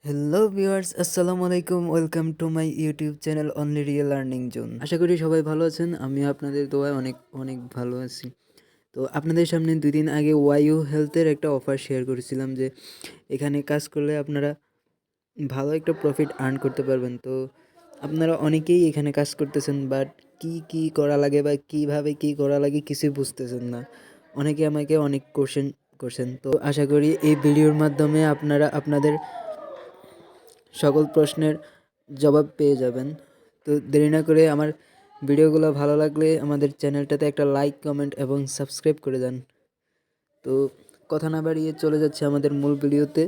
Hello viewers, আসসালামু আলাইকুম। Welcome to my YouTube channel only real learning zone. আশা করি সবাই ভালো আছেন। আমি আপনাদের দোয়ায় অনেক অনেক ভালো আছি। তো আপনাদের সামনে 2 দিন আগে ওয়াইউ হেলথের একটা অফার শেয়ার করেছিলাম যে এখানে কাজ করলে আপনারা ভালো একটা প্রফিট আর্ন করতে পারবেন। তো আপনারা অনেকেই এখানে কাজ করতেছেন, বাট কি করা লাগে বা কিভাবে কি করা লাগে কিছুই বুঝতেছেন না। অনেকে আমাকে অনেক কোশ্চেন করছেন। তো আশা করি এই ভিডিওর মাধ্যমে আপনারা আপনাদের সকল প্রশ্নের জবাব পেয়ে যাবেন। তো দেরি না করে আমার ভিডিওগুলো ভালো লাগলে আমাদের চ্যানেলটাতে একটা লাইক, কমেন্ট এবং সাবস্ক্রাইব করে দেন। তো কথা না বাড়িয়ে চলে যাচ্ছে আমাদের মূল ভিডিওতে।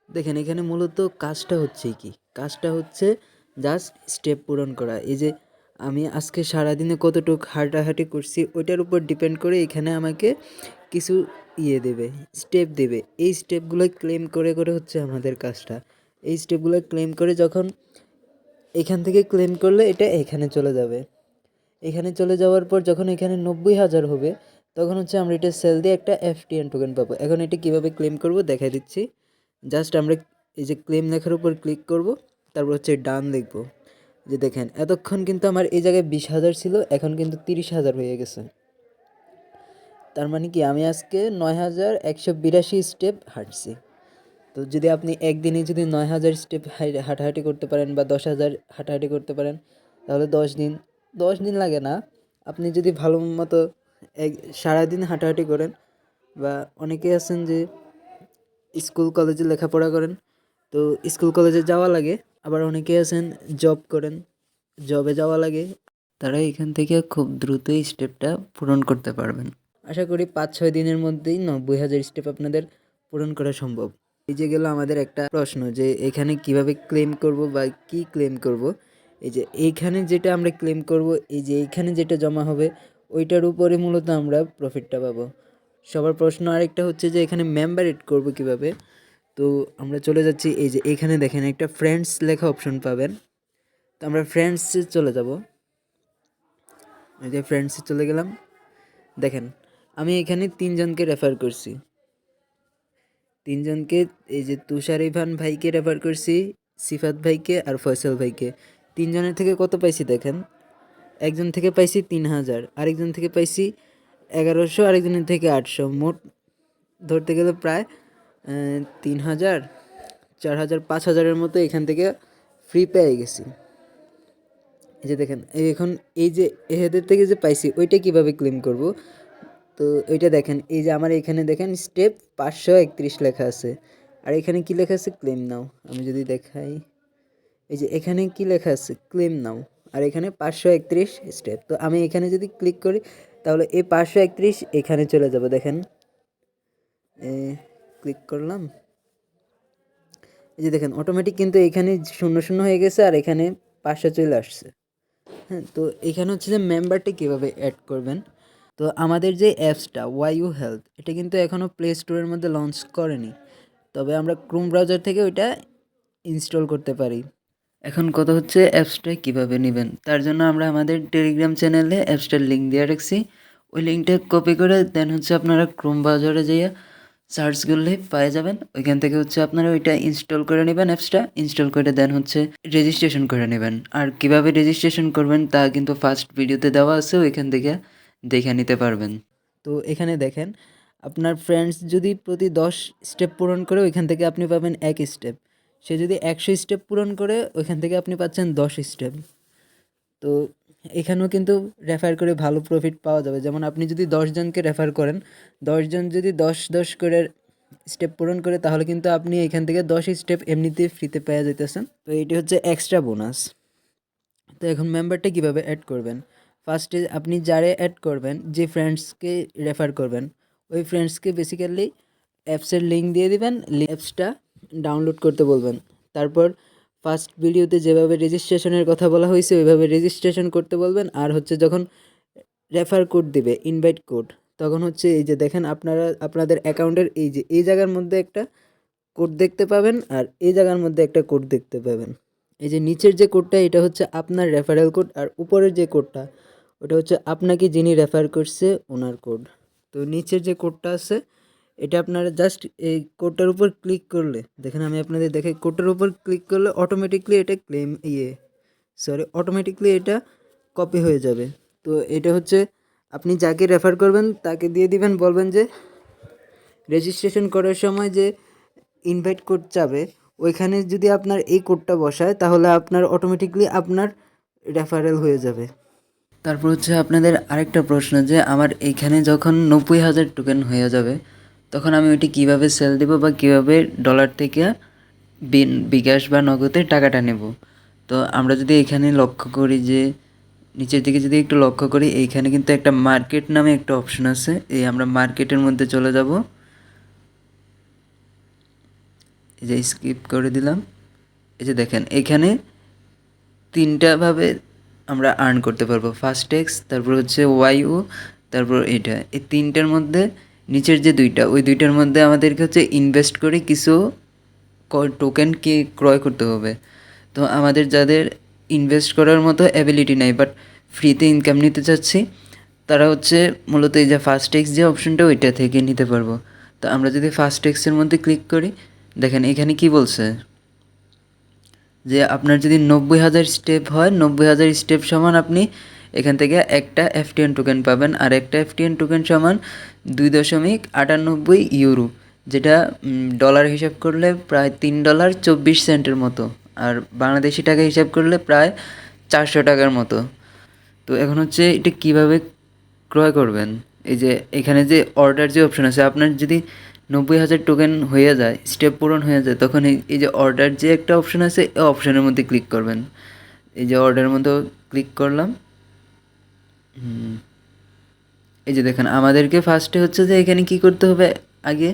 দেখেন এখানে মূলত কাজটা হচ্ছে কি, কাজটা হচ্ছে জাস্ট স্টেপ পূরণ করা। এই যে আমি আজকে সারাদিনে কতটুকু হাঁটাহাঁটি করছি ওইটার উপর ডিপেন্ড করে এখানে আমাকে কিছু দেবে, স্টেপ দেবে। এই স্টেপগুলো ক্লেম করে করে হচ্ছে আমাদের কাজটা। এই স্টেপগুলো ক্লেম করে যখন এখান থেকে ক্লেম করলে এটা এখানে চলে যাবে। এখানে চলে যাওয়ার পর যখন এখানে 90,000 হবে তখন হচ্ছে আমরা এটা সেল দিয়ে একটা এফটিএন টোকেন পাবো। এখন এটা কীভাবে ক্লেম করব দেখাই দিচ্ছি। জাস্ট আমরা এই যে ক্লেম লেখার উপর ক্লিক করব, তারপর হচ্ছে ডান লিখব। যে দেখেন এতক্ষণ কিন্তু আমার এই জায়গায় 20,000 ছিল, এখন কিন্তু 30,000 হয়ে গেছে। তার মানে কি আমি আজকে 9,182 স্টেপ হাঁটছি। তো যদি আপনি একদিনে যদি 9,000 স্টেপ হাঁটাহাঁটি করতে পারেন বা 10,000 হাঁটাহাঁটি করতে পারেন, তাহলে 10 দিন, 10 দিন লাগে না। আপনি যদি ভালো মতো এক সারাদিন হাঁটাহাঁটি করেন, বা অনেকে আছেন যে স্কুল কলেজে লেখাপড়া করেন, তো স্কুল কলেজে যাওয়া লাগে। আবার অনেকে আছেন জব করেন, জবে যাওয়া লাগে। তারা এখান থেকে খুব দ্রুতই স্টেপটা পূরণ করতে পারবেন। আশা করি 5-6 দিনের মধ্যেই 90,000 স্টেপ আপনাদের পূরণ করা সম্ভব। এই যে গেল আমাদের একটা প্রশ্ন যে এখানে কিভাবে ক্লেম করব বা কি ক্লেম করব। এই যে এইখানে যেটা আমরা ক্লেম করব, এই যে এইখানে যেটা জমা হবে ওইটার উপরে মূলত আমরা প্রফিটটা পাবো। সবার প্রশ্ন আরেকটা হচ্ছে যে এখানে মেম্বার এড করব কিভাবে। তো আমরা চলে যাচ্ছি, এই যে এখানে দেখেন একটা ফ্রেন্ডস লেখা অপশন পাবেন। তো আমরা ফ্রেন্ডসে চলে যাব। এই যে ফ্রেন্ডসে চলে গেলাম। দেখেন আমি এখানে 3জনকে রেফার করছি। 3জনকে, এই যে তুষার ইভান ভাইকে রেফার করছি, সিফাত ভাইকে আর ফয়সাল ভাইকে। 3জনের থেকে কত পাইছি দেখেন। একজন থেকে পাইছি 3,000, আরেকজন থেকে পাইছি 1100, আরেকজনের থেকে 800। মোট ধরতে গেলে প্রায় 3,000, 4,000, 5,000-এর মতো এখান থেকে ফ্রি পেয়ে গেছি। এই যে দেখেন এখন এই যে এদের থেকে যে পাইছি ওইটা কিভাবে ক্লেম করব। তো ওইটা দেখেন, এই যে আমার এখানে দেখেন স্টেপ 531 লেখা আছে, আর এখানে কি লেখা আছে ক্লেম নাও। আমি যদি দেখাই, এই যে এখানে কি লেখা আছে ক্লেম নাও, আর এখানে 531 স্টেপ। তো আমি এখানে যদি ক্লিক করি তাহলে এই 531 এখানে চলে যাবে। দেখেন ক্লিক করলাম, এই যে দেখেন অটোমেটিক কিন্তু এখানে 00 হয়ে গেছে আর এখানে 500 চলে আসছে। হ্যাঁ, তো এখানে হচ্ছে যে মেম্বারটি কীভাবে অ্যাড করবেন। তো আমাদের যে অ্যাপসটা ওয়াইউ হেলথ, এটা কিন্তু এখনও প্লে স্টোরের মধ্যে লঞ্চ করেনি, তবে আমরা ক্রোম ব্রাউজার থেকে ওইটা ইনস্টল করতে পারি। এখন কথা হচ্ছে অ্যাপসটা কীভাবে নেবেন। তার জন্য আমরা আমাদের টেলিগ্রাম চ্যানেলে অ্যাপসটার লিঙ্ক দিয়ে রাখছি। ওই লিঙ্কটা কপি করে দেন হচ্ছে আপনারা ক্রোম ব্রাউজারে যেয়ে সার্চ করলে পেয়ে যাবেন। ওইখান থেকে হচ্ছে আপনারা ওইটা ইনস্টল করে নেবেন। অ্যাপসটা ইনস্টল করে দেন হচ্ছে রেজিস্ট্রেশন করে নেবেন। আর কিভাবে রেজিস্ট্রেশন করবেন তা কিন্তু ফার্স্ট ভিডিওতে দেওয়া আছে, ওইখান থেকে দেখে নিতে পারবেন। তো এখানে দেখেন আপনার ফ্রেন্ডস যদি প্রতি 10 স্টেপ পূরণ করে ওইখান থেকে আপনি পাবেন 1 স্টেপ। সে যদি 100 স্টেপ পূরণ করে ওইখান থেকে আপনি পাচ্ছেন 10 স্টেপ। তো এখানেও কিন্তু রেফার করে ভালো প্রফিট পাওয়া যাবে। যেমন আপনি যদি 10জনকে রেফার করেন, 10জন যদি 10 করে স্টেপ পূরণ করে, তাহলে কিন্তু আপনি এখান থেকে 10 স্টেপ এমনিতেই ফ্রিতে পেয়ে যেতেছেন। তো এটি হচ্ছে এক্সট্রা বোনাস। তো এখন মেম্বারটা কীভাবে অ্যাড করবেন। ফার্স্টে আপনি যারে অ্যাড করবেন, যে ফ্রেন্ডসকে রেফার করবেন, ওই ফ্রেন্ডসকে বেসিক্যালি অ্যাপসের লিঙ্ক দিয়ে দিবেন, অ্যাপসটা ডাউনলোড করতে বলবেন। তারপর ফার্স্ট ভিডিওতে যেভাবে রেজিস্ট্রেশনের কথা বলা হয়েছে ওইভাবে রেজিস্ট্রেশন করতে বলবেন। আর হচ্ছে যখন রেফার কোড দিবে, ইনভাইট কোড, তখন হচ্ছে এই যে দেখেন আপনারা আপনাদের অ্যাকাউন্টের এই যে এই জায়গার মধ্যে একটা কোড দেখতে পাবেন, আর এই জায়গার মধ্যে একটা কোড দেখতে পাবেন। এই যে নিচের যে কোডটা এটা হচ্ছে আপনার রেফারেল কোড, আর উপরের যে কোডটা ওটা হচ্ছে আপনাকে যিনি রেফার করছে ওনার কোড। তো নিচের যে কোডটা আছে এটা আপনারা জাস্ট এই কোডটার উপর ক্লিক করলে, দেখেন আমি আপনাদের দেখাই, কোডটার উপর ক্লিক করলে অটোমেটিকলি এটা অটোমেটিকলি এটা কপি হয়ে যাবে। তো এটা হচ্ছে আপনি যাকে রেফার করবেন তাকে দিয়ে দিবেন, বলবেন যে রেজিস্ট্রেশন করার সময় যে ইনভাইট কোড চাবে ওইখানে যদি আপনার এই কোডটা বসায় তাহলে আপনার অটোমেটিকলি আপনার রেফারেল হয়ে যাবে। তারপর হচ্ছে আপনাদের আরেকটা প্রশ্ন যে আমার এইখানে যখন 90,000 টোকেন হয়ে যাবে তখন আমি ওইটি কীভাবে সেল দেবো বা কীভাবে ডলার থেকে বিকাশ বা নগদে টাকাটা নেব। তো আমরা যদি এখানে লক্ষ্য করি যে নিচের দিকে যদি একটু লক্ষ্য করি, এইখানে কিন্তু একটা মার্কেট নামে একটা অপশন আছে। এই আমরা মার্কেটের মধ্যে চলে যাব, এই যে স্কিপ করে দিলাম। এই যে দেখেন এখানে তিনটাভাবে আমরা আর্ন করতে পারবো, ফাস্টেক্স, তারপর হচ্ছে ওয়াইও, তারপর এটা। এই তিনটার মধ্যে নিচের যে দুইটা, ওই দুইটার মধ্যে আমাদেরকে হচ্ছে ইনভেস্ট করে কিছু টোকেন কি ক্রয় করতে হবে। তো আমাদের যাদের ইনভেস্ট করার মতো অ্যাবিলিটি নাই বাট ফ্রিতে ইনকাম নিতে চাচ্ছি, তারা হচ্ছে মূলত এই যে ফাস্টেক্স যে অপশনটা ওইটা থেকে নিতে পারবো। তো আমরা যদি ফাস্টেক্সের মধ্যে ক্লিক করি, দেখেন এখানে কি বলছে যে আপনার যদি 90,000 স্টেপ হয়, 90,000 স্টেপ সমান আপনি এখান থেকে একটা এফটিএন টোকেন পাবেন, আর একটা এফটিএন টোকেন সমান 2.98 ইউরো, যেটা ডলার হিসাব করলে প্রায় $3.24 মতো, আর বাংলাদেশি টাকা হিসাব করলে প্রায় 400 টাকার মতো। তো এখন হচ্ছে এটা কিভাবে ক্রয় করবেন, এই যে এখানে যে অর্ডার যে অপশন আছে, আপনার যদি 90,000 টোকেন হয়ে যায়, স্টেপ পূরণ হয়ে যায়, তখন এই যে অর্ডার যে একটা অপশন আছে এই অপশনের মধ্যে ক্লিক করবেন। এই যে অর্ডারের মধ্যে ক্লিক করলাম, এই যে দেখেন আমাদেরকে ফার্স্টে হচ্ছে যে এখানে কি করতে হবে, আগে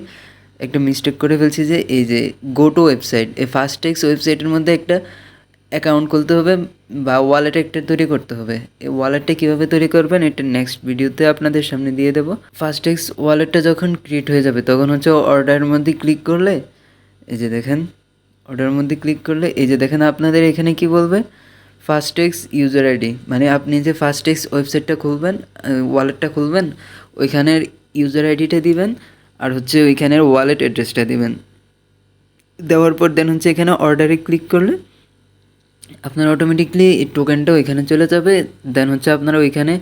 একটা মিস্টেক করে ফেলছি যে এই যে গো টু ওয়েবসাইট, এই ফাস্টেক্স ওয়েবসাইটের মধ্যে একটা অ্যাকাউন্ট খুলতে হবে বা ওয়ালেট একটা তৈরি করতে হবে। এই ওয়ালেটটা কীভাবে তৈরি করবেন এটা নেক্সট ভিডিওতে আপনাদের সামনে দিয়ে দেবো। ফাস্টেক্স ওয়ালেটটা যখন ক্রিয়েট হয়ে যাবে তখন হচ্ছে অর্ডারের মধ্যে ক্লিক করলে, এই যে দেখেন অর্ডারের মধ্যে ক্লিক করলে এই যে দেখেন আপনাদের এখানে কি বলবে, ফাস্টেক্স ইউজার আইডি, মানে আপনি যে ফাস্টেক্স ওয়েবসাইটটা খুলবেন, ওয়ালেটটা খুলবেন, ওইখানের ইউজার আইডিটা দিবেন আর হচ্ছে ওইখানের ওয়ালেট অ্যাড্রেসটা দিবেন। দেওয়ার পর দেন হচ্ছে এখানে অর্ডারে ক্লিক করলে আপনার অটোমেটিকলি এই টোকেনটা ওইখানে চলে যাবে। দেন হচ্ছে আপনারা ওইখানে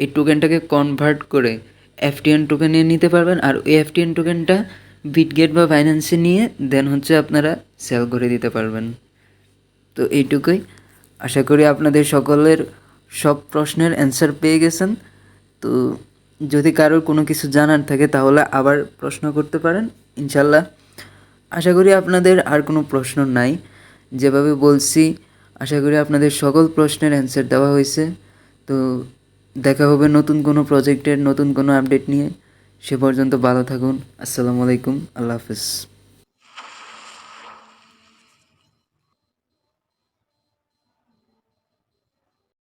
এই টোকেনটাকে কনভার্ট করে এফটিএন টোকেনে নিতে পারবেন, আর ওই এফটিএন টোকেনটা বিটগেট বা বাইন্যান্সে নিয়ে দেন হচ্ছে আপনারা সেল করে দিতে পারবেন। তো এইটুকুই, আশা করি আপনাদের সকলের সব প্রশ্নের অ্যান্সার পেয়ে গেছেন। তো যদি কারোর কোনো কিছু জানার থাকে তাহলে আবার প্রশ্ন করতে পারেন ইনশাল্লাহ। আশা করি আপনাদের আর কোনো প্রশ্ন নাই, যেভাবে বলছি আশা করি আপনাদের সকল প্রশ্নের অ্যান্সার দেওয়া হয়েছে। তো দেখা হবে নতুন কোনো প্রজেক্টের নতুন কোনো আপডেট নিয়ে। সে পর্যন্ত ভালো থাকুন। আসসালামু আলাইকুম, আল্লাহ হাফেজ।